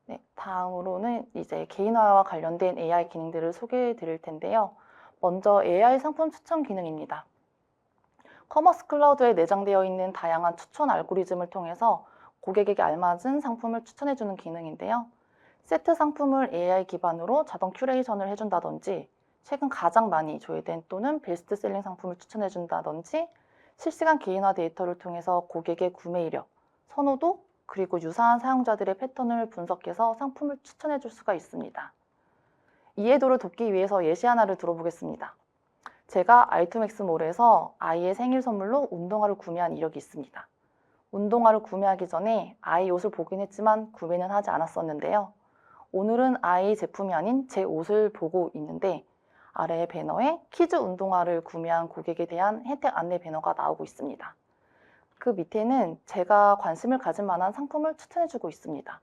네, 다음으로는 이제 개인화와 관련된 AI 기능들을 소개해 드릴 텐데요. 먼저 AI 상품 추천 기능입니다. 커머스 클라우드에 내장되어 있는 다양한 추천 알고리즘을 통해서 고객에게 알맞은 상품을 추천해주는 기능인데요. 세트 상품을 AI 기반으로 자동 큐레이션을 해준다든지 최근 가장 많이 조회된 또는 베스트셀링 상품을 추천해준다든지 실시간 개인화 데이터를 통해서 고객의 구매 이력, 선호도, 그리고 유사한 사용자들의 패턴을 분석해서 상품을 추천해줄 수가 있습니다. 이해도를 돕기 위해서 예시 하나를 들어보겠습니다. 제가 아이투맥스몰에서 아이의 생일 선물로 운동화를 구매한 이력이 있습니다. 운동화를 구매하기 전에 아이 옷을 보긴 했지만 구매는 하지 않았었는데요. 오늘은 아이 제품이 아닌 제 옷을 보고 있는데 아래 배너에 키즈 운동화를 구매한 고객에 대한 혜택 안내 배너가 나오고 있습니다. 그 밑에는 제가 관심을 가질 만한 상품을 추천해주고 있습니다.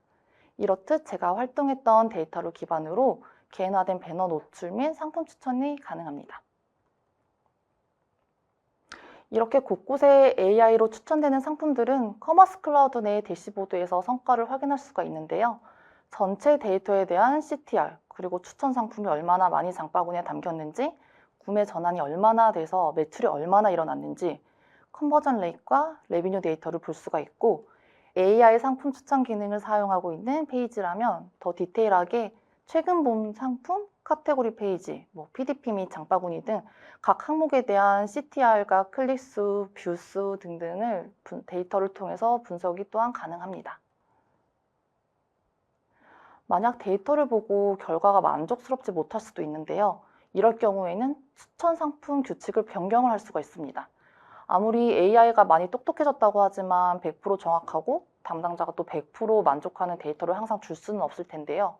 이렇듯 제가 활동했던 데이터를 기반으로 개인화된 배너 노출 및 상품 추천이 가능합니다. 이렇게 곳곳에 AI로 추천되는 상품들은 커머스 클라우드 내 대시보드에서 성과를 확인할 수가 있는데요. 전체 데이터에 대한 CTR, 그리고 추천 상품이 얼마나 많이 장바구니에 담겼는지, 구매 전환이 얼마나 돼서 매출이 얼마나 일어났는지, 컨버전 레이트과 레비뉴 데이터를 볼 수가 있고, AI 상품 추천 기능을 사용하고 있는 페이지라면 더 디테일하게 최근 본 상품 카테고리 페이지, PDP 및 장바구니 등 각 항목에 대한 CTR과 클릭수, 뷰수 등등을 데이터를 통해서 분석이 또한 가능합니다. 만약 데이터를 보고 결과가 만족스럽지 못할 수도 있는데요. 이럴 경우에는 추천 상품 규칙을 변경을 할 수가 있습니다. 아무리 AI가 많이 똑똑해졌다고 하지만 100% 정확하고 담당자가 또 100% 만족하는 데이터를 항상 줄 수는 없을 텐데요.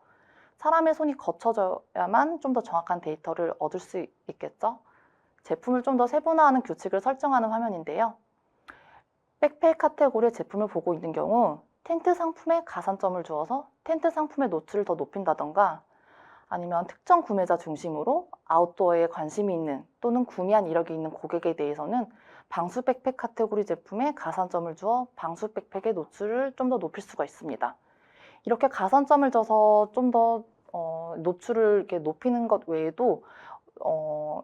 사람의 손이 거쳐져야만 좀 더 정확한 데이터를 얻을 수 있겠죠. 제품을 좀 더 세분화하는 규칙을 설정하는 화면인데요. 백팩 카테고리의 제품을 보고 있는 경우 텐트 상품에 가산점을 주어서 텐트 상품의 노출을 더 높인다던가, 아니면 특정 구매자 중심으로 아웃도어에 관심이 있는 또는 구매한 이력이 있는 고객에 대해서는 방수 백팩 카테고리 제품에 가산점을 주어 방수 백팩의 노출을 좀 더 높일 수가 있습니다. 이렇게 가산점을 줘서 좀 더 노출을 이렇게 높이는 것 외에도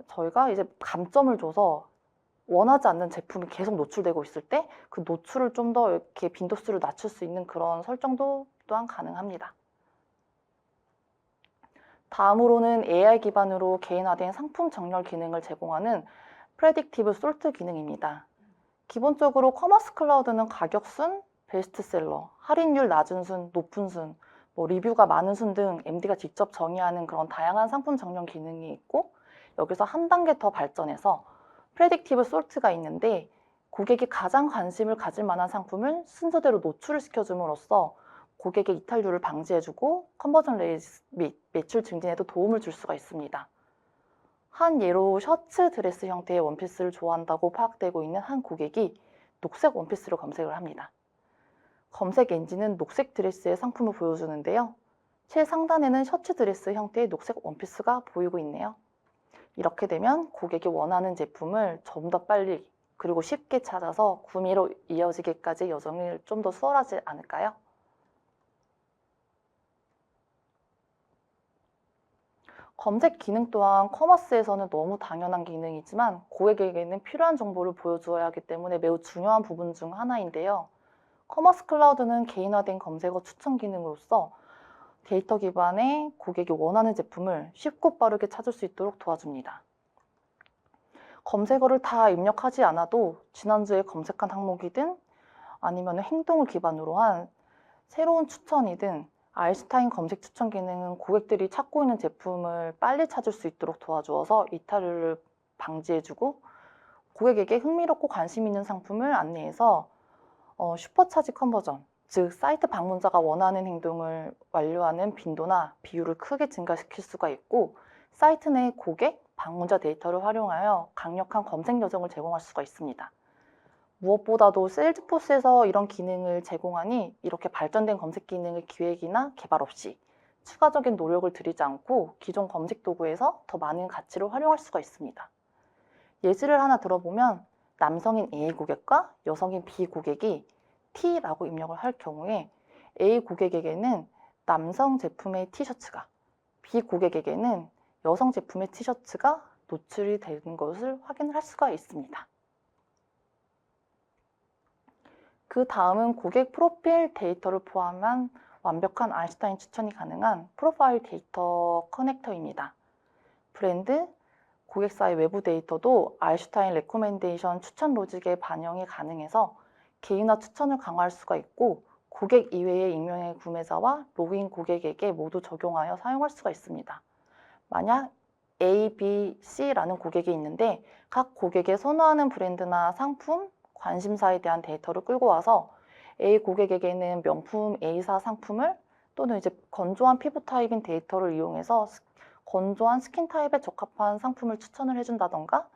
저희가 이제 감점을 줘서 원하지 않는 제품이 계속 노출되고 있을 때 그 노출을 좀 더 이렇게 빈도수를 낮출 수 있는 그런 설정도 또한 가능합니다. 다음으로는 AI 기반으로 개인화된 상품 정렬 기능을 제공하는 프레딕티브 솔트 기능입니다. 기본적으로 커머스 클라우드는 가격순, 베스트셀러, 할인율 낮은 순, 높은 순, 리뷰가 많은 순 등 MD가 직접 정의하는 그런 다양한 상품 정렬 기능이 있고, 여기서 한 단계 더 발전해서 프레딕티브 솔트가 있는데, 고객이 가장 관심을 가질 만한 상품을 순서대로 노출을 시켜줌으로써 고객의 이탈률을 방지해주고 컨버전 레이트 및 매출 증진에도 도움을 줄 수가 있습니다. 한 예로 셔츠 드레스 형태의 원피스를 좋아한다고 파악되고 있는 한 고객이 녹색 원피스를 검색을 합니다. 검색 엔진은 녹색 드레스의 상품을 보여주는데요. 최상단에는 셔츠 드레스 형태의 녹색 원피스가 보이고 있네요. 이렇게 되면 고객이 원하는 제품을 좀 더 빨리 그리고 쉽게 찾아서 구매로 이어지기까지 여정이 좀 더 수월하지 않을까요? 검색 기능 또한 커머스에서는 너무 당연한 기능이지만 고객에게는 필요한 정보를 보여주어야 하기 때문에 매우 중요한 부분 중 하나인데요. 커머스 클라우드는 개인화된 검색어 추천 기능으로서 데이터 기반의 고객이 원하는 제품을 쉽고 빠르게 찾을 수 있도록 도와줍니다. 검색어를 다 입력하지 않아도 지난주에 검색한 항목이든 아니면 행동을 기반으로 한 새로운 추천이든 아인슈타인 검색 추천 기능은 고객들이 찾고 있는 제품을 빨리 찾을 수 있도록 도와주어서 이탈률을 방지해주고, 고객에게 흥미롭고 관심 있는 상품을 안내해서 슈퍼차지 컨버전, 즉 사이트 방문자가 원하는 행동을 완료하는 빈도나 비율을 크게 증가시킬 수가 있고, 사이트 내 고객, 방문자 데이터를 활용하여 강력한 검색 여정을 제공할 수가 있습니다. 무엇보다도 세일즈포스에서 이런 기능을 제공하니 이렇게 발전된 검색 기능을 기획이나 개발 없이 추가적인 노력을 들이지 않고 기존 검색 도구에서 더 많은 가치를 활용할 수가 있습니다. 예시를 하나 들어보면 남성인 A 고객과 여성인 B 고객이 T라고 입력을 할 경우에 A 고객에게는 남성 제품의 티셔츠가, B 고객에게는 여성 제품의 티셔츠가 노출이 되는 것을 확인할 수가 있습니다. 그 다음은 고객 프로필 데이터를 포함한 완벽한 아인슈타인 추천이 가능한 프로파일 데이터 커넥터입니다. 브랜드, 고객사의 외부 데이터도 아인슈타인 레코멘데이션 추천 로직에 반영이 가능해서 개인화 추천을 강화할 수가 있고, 고객 이외의 익명의 구매자와 로그인 고객에게 모두 적용하여 사용할 수가 있습니다. 만약 A, B, C라는 고객이 있는데 각 고객의 선호하는 브랜드나 상품, 관심사에 대한 데이터를 끌고 와서 A 고객에게는 명품 A사 상품을 또는 이제 건조한 피부 타입인 데이터를 이용해서 건조한 스킨 타입에 적합한 상품을 추천을 해준다던가,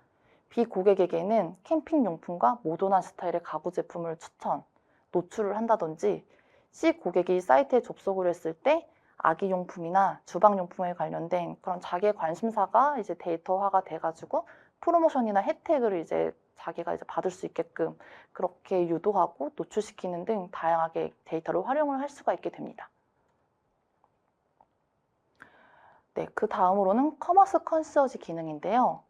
B 고객에게는 캠핑 용품과 모던한 스타일의 가구 제품을 추천, 노출을 한다든지, C 고객이 사이트에 접속을 했을 때 아기용품이나 주방용품에 관련된 그런 자기의 관심사가 이제 데이터화가 돼가지고 프로모션이나 혜택을 이제 자기가 이제 받을 수 있게끔 그렇게 유도하고 노출시키는 등 다양하게 데이터를 활용을 할 수가 있게 됩니다. 네, 그 다음으로는 커머스 컨시어지 기능인데요.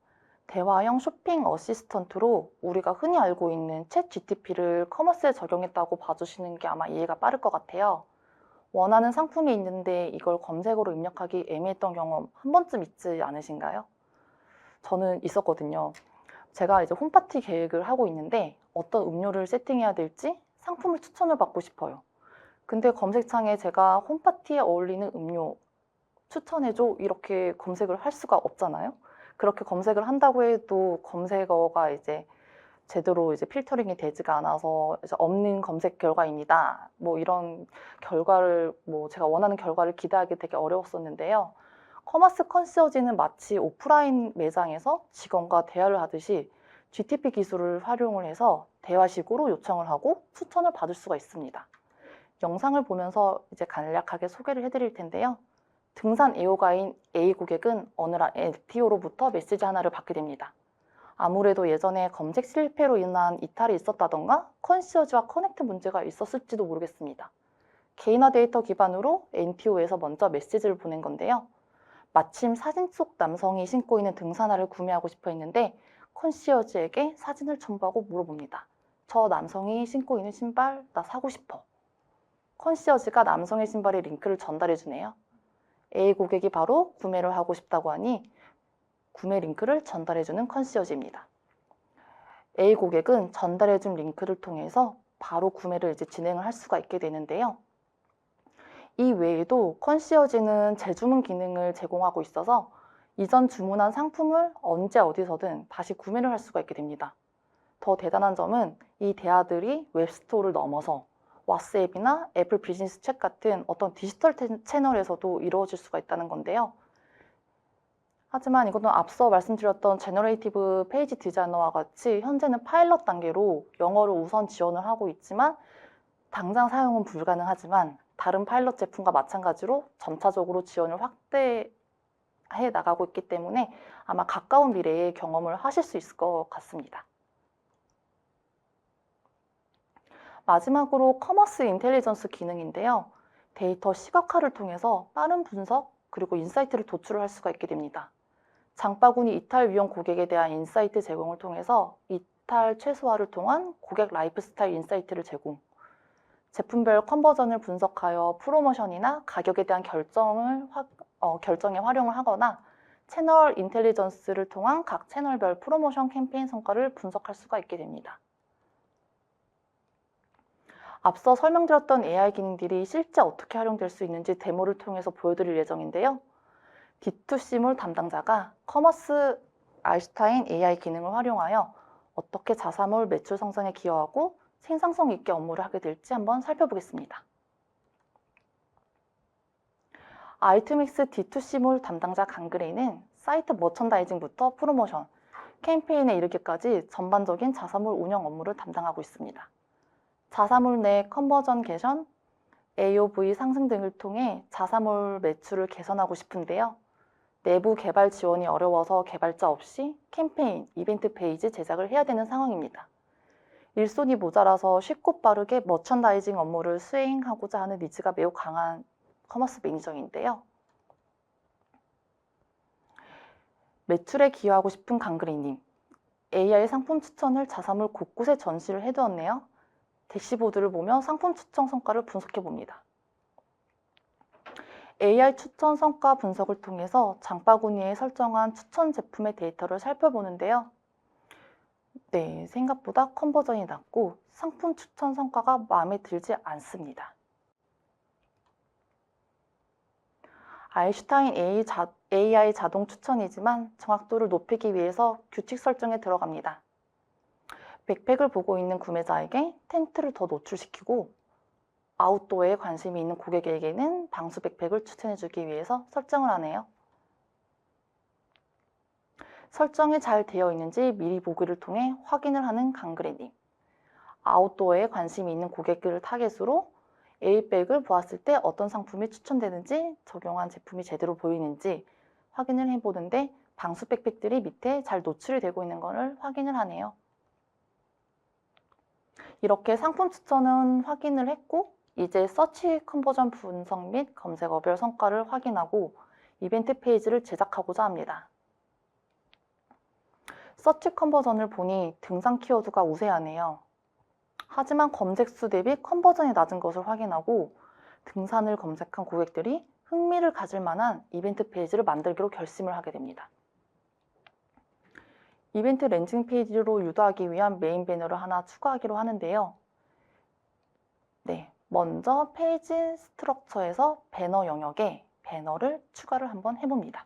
대화형 쇼핑 어시스턴트로 우리가 흔히 알고 있는 챗 GTP를 커머스에 적용했다고 봐주시는 게 아마 이해가 빠를 것 같아요. 원하는 상품이 있는데 이걸 검색어로 입력하기 애매했던 경험 한 번쯤 있지 않으신가요? 저는 있었거든요. 제가 이제 홈파티 계획을 하고 있는데 어떤 음료를 세팅해야 될지 상품을 추천을 받고 싶어요. 근데 검색창에 제가 홈파티에 어울리는 음료 추천해줘 이렇게 검색을 할 수가 없잖아요. 그렇게 검색을 한다고 해도 검색어가 이제 제대로 이제 필터링이 되지가 않아서 이제 없는 검색 결과입니다. 뭐 이런 결과를 제가 원하는 결과를 기대하기 되게 어려웠었는데요. 커머스 컨시어지는 마치 오프라인 매장에서 직원과 대화를 하듯이 GTP 기술을 활용을 해서 대화식으로 요청을 하고 추천을 받을 수가 있습니다. 영상을 보면서 이제 간략하게 소개를 해드릴 텐데요. 등산 애호가인 A 고객은 어느 날 LTO로부터 메시지 하나를 받게 됩니다. 아무래도 예전에 검색 실패로 인한 이탈이 있었다던가 컨시어지와 커넥트 문제가 있었을지도 모르겠습니다. 개인화 데이터 기반으로 NTO에서 먼저 메시지를 보낸 건데요. 마침 사진 속 남성이 신고 있는 등산화를 구매하고 싶어 했는데 컨시어지에게 사진을 첨부하고 물어봅니다. 저 남성이 신고 있는 신발 나 사고 싶어. 컨시어지가 남성의 신발의 링크를 전달해 주네요. A 고객이 바로 구매를 하고 싶다고 하니 구매 링크를 전달해주는 컨시어지입니다. A 고객은 전달해준 링크를 통해서 바로 구매를 이제 진행을 할 수가 있게 되는데요. 이 외에도 컨시어지는 재주문 기능을 제공하고 있어서 이전 주문한 상품을 언제 어디서든 다시 구매를 할 수가 있게 됩니다. 더 대단한 점은 이 대화들이 웹스토어를 넘어서 왓츠앱이나 애플 비즈니스 챗 같은 어떤 디지털 채널에서도 이루어질 수가 있다는 건데요. 하지만 이것은 앞서 말씀드렸던 제너레이티브 페이지 디자이너와 같이 현재는 파일럿 단계로 영어를 우선 지원을 하고 있지만 당장 사용은 불가능하지만 다른 파일럿 제품과 마찬가지로 점차적으로 지원을 확대해 나가고 있기 때문에 아마 가까운 미래에 경험을 하실 수 있을 것 같습니다. 마지막으로 커머스 인텔리전스 기능인데요. 데이터 시각화를 통해서 빠른 분석 그리고 인사이트를 도출을 할 수가 있게 됩니다. 장바구니 이탈 위험 고객에 대한 인사이트 제공을 통해서 이탈 최소화를 통한 고객 라이프스타일 인사이트를 제공, 제품별 컨버전을 분석하여 프로모션이나 가격에 대한 결정에 활용을 하거나 채널 인텔리전스를 통한 각 채널별 프로모션 캠페인 성과를 분석할 수가 있게 됩니다. 앞서 설명드렸던 AI 기능들이 실제 어떻게 활용될 수 있는지 데모를 통해서 보여드릴 예정인데요. D2C몰 담당자가 커머스 아인슈타인 AI 기능을 활용하여 어떻게 자사몰 매출 성장에 기여하고 생산성 있게 업무를 하게 될지 한번 살펴보겠습니다. 아이트믹스 D2C몰 담당자 강그레이는 사이트 머천다이징부터 프로모션, 캠페인에 이르기까지 전반적인 자사몰 운영 업무를 담당하고 있습니다. 자사몰 내 컨버전 개선, AOV 상승 등을 통해 자사몰 매출을 개선하고 싶은데요. 내부 개발 지원이 어려워서 개발자 없이 캠페인, 이벤트 페이지 제작을 해야 되는 상황입니다. 일손이 모자라서 쉽고 빠르게 머천다이징 업무를 수행하고자 하는 니즈가 매우 강한 커머스 매니저인데요. 매출에 기여하고 싶은 강그레이님, AI 상품 추천을 자사몰 곳곳에 전시를 해두었네요. 대시보드를 보며 상품 추천 성과를 분석해 봅니다. AI 추천 성과 분석을 통해서 장바구니에 설정한 추천 제품의 데이터를 살펴보는데요. 네, 생각보다 컨버전이 낮고 상품 추천 성과가 마음에 들지 않습니다. 아인슈타인 AI 자동 추천이지만 정확도를 높이기 위해서 규칙 설정에 들어갑니다. 백팩을 보고 있는 구매자에게 텐트를 더 노출시키고 아웃도어에 관심이 있는 고객에게는 방수 백팩을 추천해주기 위해서 설정을 하네요. 설정이 잘 되어 있는지 미리 보기를 통해 확인을 하는 강그레님. 아웃도어에 관심이 있는 고객을 타겟으로 A백을 보았을 때 어떤 상품이 추천되는지 적용한 제품이 제대로 보이는지 확인을 해보는데 방수 백팩들이 밑에 잘 노출이 되고 있는 것을 확인을 하네요. 이렇게 상품 추천은 확인을 했고 이제 서치 컨버전 분석 및 검색어별 성과를 확인하고 이벤트 페이지를 제작하고자 합니다. 서치 컨버전을 보니 등산 키워드가 우세하네요. 하지만 검색수 대비 컨버전이 낮은 것을 확인하고 등산을 검색한 고객들이 흥미를 가질 만한 이벤트 페이지를 만들기로 결심을 하게 됩니다. 이벤트 랜딩 페이지로 유도하기 위한 메인 배너를 하나 추가하기로 하는데요. 네, 먼저 페이지 스트럭처에서 배너 영역에 배너를 추가를 한번 해봅니다.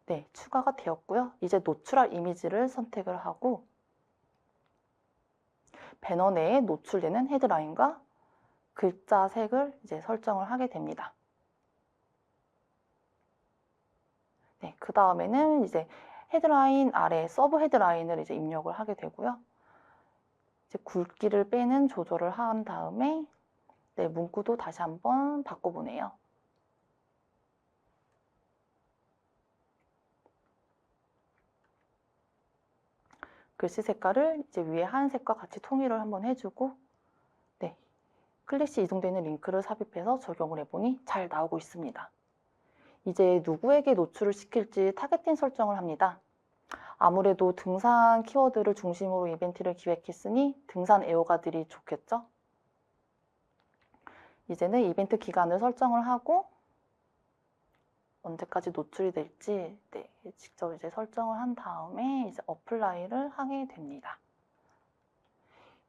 네, 추가가 되었고요. 이제 노출할 이미지를 선택을 하고 배너 내에 노출되는 헤드라인과 글자 색을 이제 설정을 하게 됩니다. 네, 그 다음에는 이제 헤드라인 아래 서브 헤드라인을 이제 입력을 하게 되고요. 이제 굵기를 빼는 조절을 한 다음에 네, 문구도 다시 한번 바꿔보네요. 글씨 색깔을 이제 위에 하얀색과 같이 통일을 한번 해주고 네, 클릭 시 이동되는 링크를 삽입해서 적용을 해보니 잘 나오고 있습니다. 이제 누구에게 노출을 시킬지 타겟팅 설정을 합니다. 아무래도 등산 키워드를 중심으로 이벤트를 기획했으니 등산 애호가들이 좋겠죠? 이제는 이벤트 기간을 설정을 하고 언제까지 노출이 될지 네, 직접 이제 설정을 한 다음에 이제 어플라이를 하게 됩니다.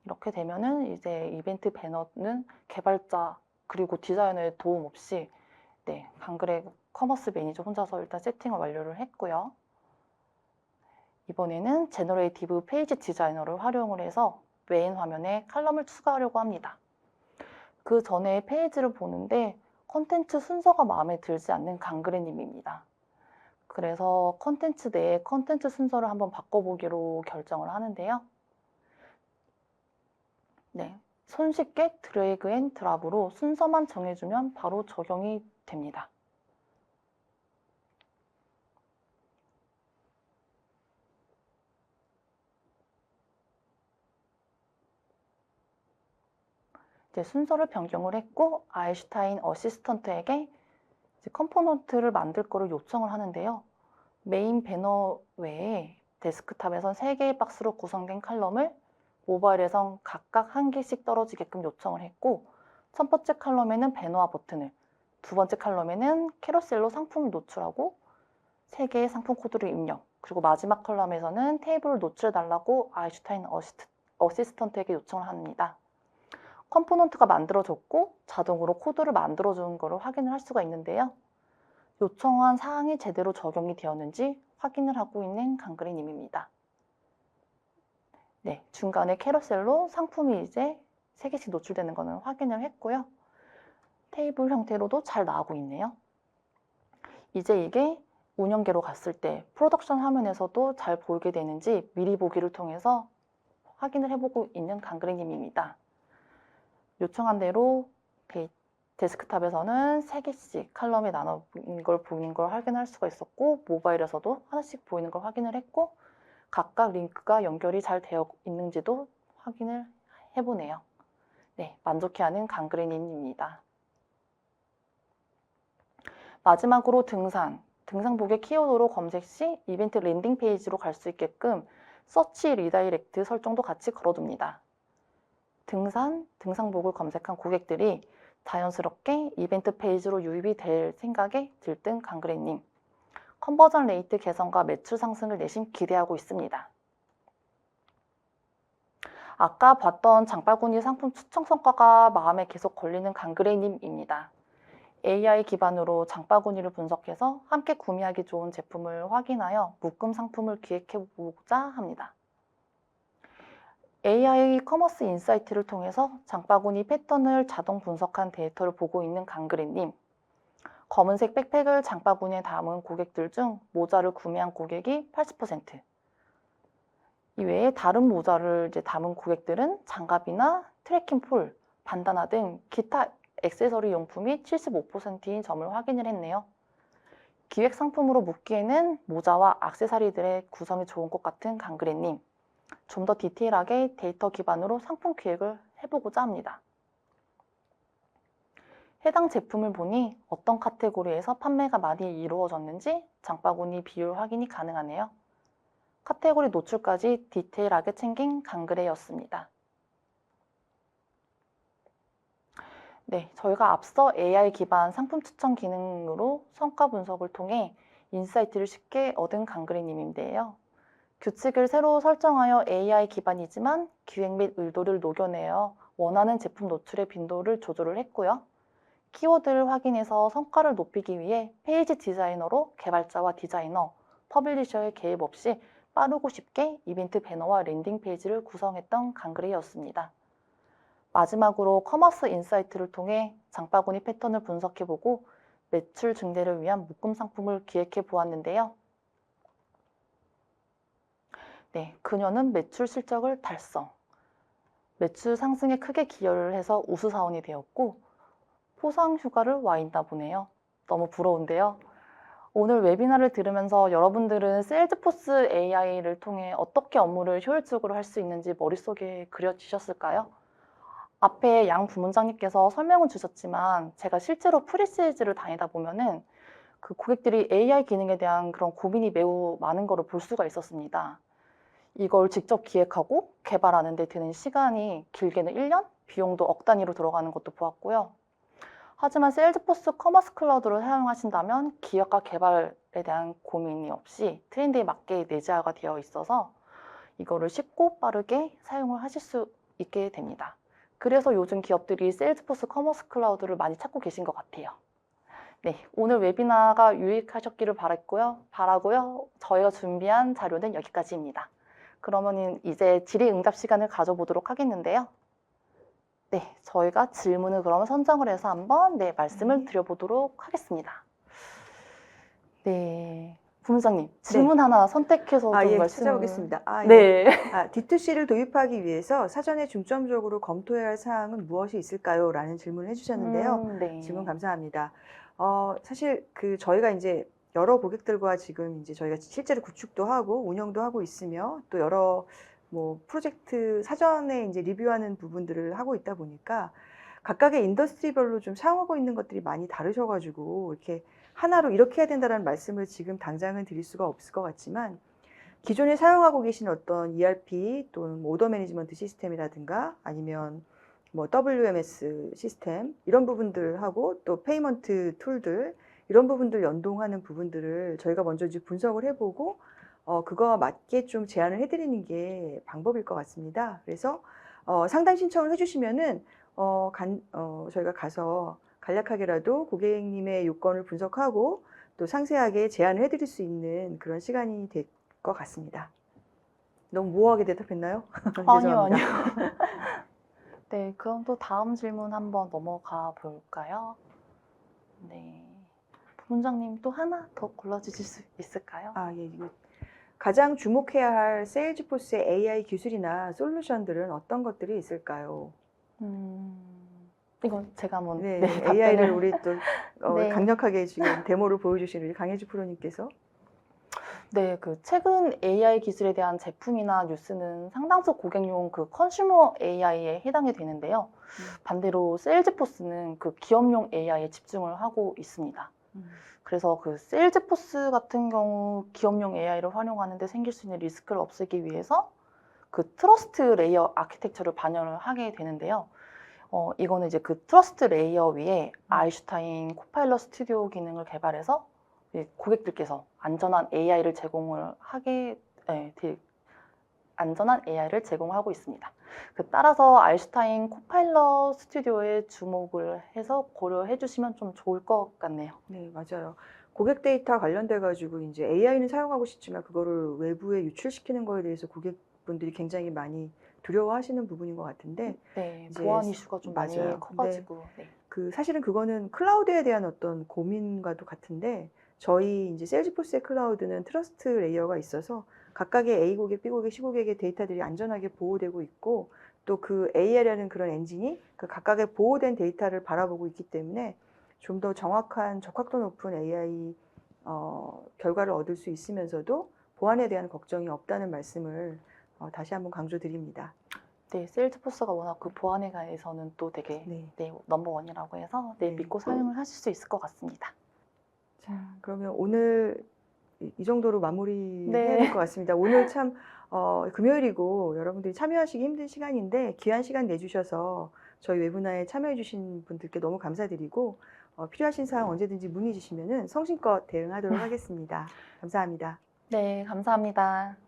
이렇게 되면은 이제 이벤트 배너는 개발자 그리고 디자이너의 도움 없이 네, 강글의 커머스 매니저 혼자서 일단 세팅을 완료를 했고요. 이번에는 제너레이티브 페이지 디자이너를 활용을 해서 메인 화면에 칼럼을 추가하려고 합니다. 그 전에 페이지를 보는데 컨텐츠 순서가 마음에 들지 않는 강그레님입니다. 그래서 컨텐츠 내에 컨텐츠 순서를 한번 바꿔보기로 결정을 하는데요. 네, 손쉽게 드래그 앤 드랍으로 순서만 정해주면 바로 적용이 됩니다. 이제 순서를 변경을 했고 아인슈타인 어시스턴트에게 이제 컴포넌트를 만들 거를 요청을 하는데요. 메인 배너 외에 데스크탑에선 3개의 박스로 구성된 칼럼을 모바일에선 각각 1개씩 떨어지게끔 요청을 했고 첫 번째 칼럼에는 배너와 버튼을, 두 번째 칼럼에는 캐러셀로 상품을 노출하고 3개의 상품 코드를 입력, 그리고 마지막 컬럼에서는 테이블을 노출해달라고 아인슈타인 어시스턴트에게 요청을 합니다. 컴포넌트가 만들어졌고 자동으로 코드를 만들어주는 것을 확인을 할 수가 있는데요. 요청한 사항이 제대로 적용이 되었는지 확인을 하고 있는 강그리님입니다. 네, 중간에 캐러셀로 상품이 이제 3개씩 노출되는 것은 확인을 했고요. 테이블 형태로도 잘 나오고 있네요. 이제 이게 운영계로 갔을 때 프로덕션 화면에서도 잘 보이게 되는지 미리 보기를 통해서 확인을 해보고 있는 강그리님입니다. 요청한 대로 데스크탑에서는 3개씩 칼럼에 나눠 보이는 걸 확인할 수가 있었고 모바일에서도 하나씩 보이는 걸 확인을 했고 각각 링크가 연결이 잘 되어 있는지도 확인을 해보네요. 네, 만족해하는 강그레님입니다. 마지막으로 등산복의 키워드로 검색 시 이벤트 랜딩 페이지로 갈 수 있게끔 서치 리다이렉트 설정도 같이 걸어둡니다. 등산복을 검색한 고객들이 자연스럽게 이벤트 페이지로 유입이 될 생각에 들뜬 강그레님. 컨버전 레이트 개선과 매출 상승을 내심 기대하고 있습니다. 아까 봤던 장바구니 상품 추천 성과가 마음에 계속 걸리는 강그레님입니다. AI 기반으로 장바구니를 분석해서 함께 구매하기 좋은 제품을 확인하여 묶음 상품을 기획해보고자 합니다. AI 커머스 인사이트를 통해서 장바구니 패턴을 자동 분석한 데이터를 보고 있는 강그레님. 검은색 백팩을 장바구니에 담은 고객들 중 모자를 구매한 고객이 80%. 이외에 다른 모자를 이제 담은 고객들은 장갑이나 트래킹 폴, 반다나 등 기타 액세서리 용품이 75%인 점을 확인을 했네요. 기획 상품으로 묶기에는 모자와 액세서리들의 구성이 좋은 것 같은 강그레님. 좀 더 디테일하게 데이터 기반으로 상품 기획을 해보고자 합니다. 해당 제품을 보니 어떤 카테고리에서 판매가 많이 이루어졌는지 장바구니 비율 확인이 가능하네요. 카테고리 노출까지 디테일하게 챙긴 강글레였습니다. 네, 저희가 앞서 AI 기반 상품 추천 기능으로 성과 분석을 통해 인사이트를 쉽게 얻은 강글레님인데요. 규칙을 새로 설정하여 AI 기반이지만 기획 및 의도를 녹여내어 원하는 제품 노출의 빈도를 조절을 했고요. 키워드를 확인해서 성과를 높이기 위해 페이지 디자이너로 개발자와 디자이너, 퍼블리셔의 개입 없이 빠르고 쉽게 이벤트 배너와 랜딩 페이지를 구성했던 강글레였습니다. 마지막으로 커머스 인사이트를 통해 장바구니 패턴을 분석해보고 매출 증대를 위한 묶음 상품을 기획해 보았는데요. 네, 그녀는 매출 실적을 달성, 매출 상승에 크게 기여를 해서 우수사원이 되었고 포상 휴가를 와 있나 보네요. 너무 부러운데요. 오늘 웨비나를 들으면서 여러분들은 세일즈포스 AI를 통해 어떻게 업무를 효율적으로 할 수 있는지 머릿속에 그려지셨을까요? 앞에 양 부문장님께서 설명은 주셨지만 제가 실제로 프리세일즈를 다니다 보면은 그 고객들이 AI 기능에 대한 그런 고민이 매우 많은 거를 볼 수가 있었습니다. 이걸 직접 기획하고 개발하는 데 드는 시간이 길게는 1년, 비용도 억 단위로 들어가는 것도 보았고요. 하지만 세일즈포스 커머스 클라우드를 사용하신다면 기획과 개발에 대한 고민이 없이 트렌드에 맞게 내재화가 되어 있어서 이거를 쉽고 빠르게 사용을 하실 수 있게 됩니다. 그래서 요즘 기업들이 세일즈포스 커머스 클라우드를 많이 찾고 계신 것 같아요. 네, 오늘 웨비나가 유익하셨기를 바라고요. 저희가 준비한 자료는 여기까지입니다. 그러면 이제 질의응답 시간을 가져보도록 하겠는데요. 네, 저희가 질문을 그러면 선정을 해서 한번 말씀을 드려보도록 하겠습니다. 네, 부문장님 질문 하나 선택해서 좀 예, 말씀을... 찾아보겠습니다. 네. D2C를 도입하기 위해서 사전에 중점적으로 검토해야 할 사항은 무엇이 있을까요? 라는 질문을 해주셨는데요. 네. 질문 감사합니다. 사실 저희가 이제 여러 고객들과 지금 이제 저희가 실제로 구축도 하고 운영도 하고 있으며 또 여러 프로젝트 사전에 이제 리뷰하는 부분들을 하고 있다 보니까 각각의 인더스트리별로 좀 사용하고 있는 것들이 많이 다르셔가지고 이렇게 하나로 이렇게 해야 된다는 말씀을 지금 당장은 드릴 수가 없을 것 같지만 기존에 사용하고 계신 어떤 ERP 또는 오더 매니지먼트 시스템이라든가 아니면 WMS 시스템 이런 부분들하고 또 페이먼트 툴들 이런 부분들 연동하는 부분들을 저희가 먼저 이제 분석을 해보고 그거와 맞게 좀 제안을 해드리는 게 방법일 것 같습니다. 그래서 상담 신청을 해주시면은 저희가 가서 간략하게라도 고객님의 요건을 분석하고 또 상세하게 제안을 해드릴 수 있는 그런 시간이 될 것 같습니다. 너무 모호하게 대답했나요? 아니요, 죄송합니다. 아니요. 네, 그럼 또 다음 질문 한번 넘어가 볼까요? 네, 부문장님 또 하나 더 골라주실 수 있을까요? 이거 가장 주목해야 할 세일즈포스의 AI 기술이나 솔루션들은 어떤 것들이 있을까요? 이건 제가 한번 AI를 우리 또 네. 강력하게 지금 데모를 보여주신 우리 강혜주 프로님께서 네, 최근 AI 기술에 대한 제품이나 뉴스는 상당수 고객용 컨슈머 AI에 해당이 되는데요. 반대로 세일즈포스는 기업용 AI에 집중을 하고 있습니다. 그래서 세일즈포스 같은 경우 기업용 AI를 활용하는 데 생길 수 있는 리스크를 없애기 위해서 트러스트 레이어 아키텍처를 반영을 하게 되는데요. 이거는 이제 트러스트 레이어 위에 아인슈타인 코파일럿 스튜디오 기능을 개발해서 고객들께서 안전한 AI를 안전한 AI를 제공하고 있습니다. 따라서 아인슈타인 코파일럿 스튜디오에 주목을 해서 고려해 주시면 좀 좋을 것 같네요. 네, 맞아요. 고객 데이터 관련돼 가지고 이제 AI는 사용하고 싶지만 그거를 외부에 유출시키는 거에 대해서 고객분들이 굉장히 많이 두려워하시는 부분인 것 같은데 네, 보안 이슈가 좀 많이 커가지고. 네. 사실은 그거는 클라우드에 대한 어떤 고민과도 같은데 저희 이제 세일즈포스의 클라우드는 트러스트 레이어가 있어서 각각의 A 고객, B 고객, C 고객의 데이터들이 안전하게 보호되고 있고 또 그 AI라는 그런 엔진이 그 각각의 보호된 데이터를 바라보고 있기 때문에 좀 더 정확한 적합도 높은 AI 결과를 얻을 수 있으면서도 보안에 대한 걱정이 없다는 말씀을 다시 한번 강조드립니다. 네, 세일즈포스가 워낙 그 보안에 관해서는 또 되게 네. 네, 넘버원이라고 해서 네, 네. 믿고 사용을 하실 수 있을 것 같습니다. 자, 그러면 오늘 이 정도로 마무리해야 네. 될 것 같습니다. 오늘 참 금요일이고 여러분들이 참여하시기 힘든 시간인데 귀한 시간 내주셔서 저희 웨비나에 참여해 주신 분들께 너무 감사드리고 필요하신 사항 언제든지 문의 주시면 성심껏 대응하도록 하겠습니다. 감사합니다. 네, 감사합니다.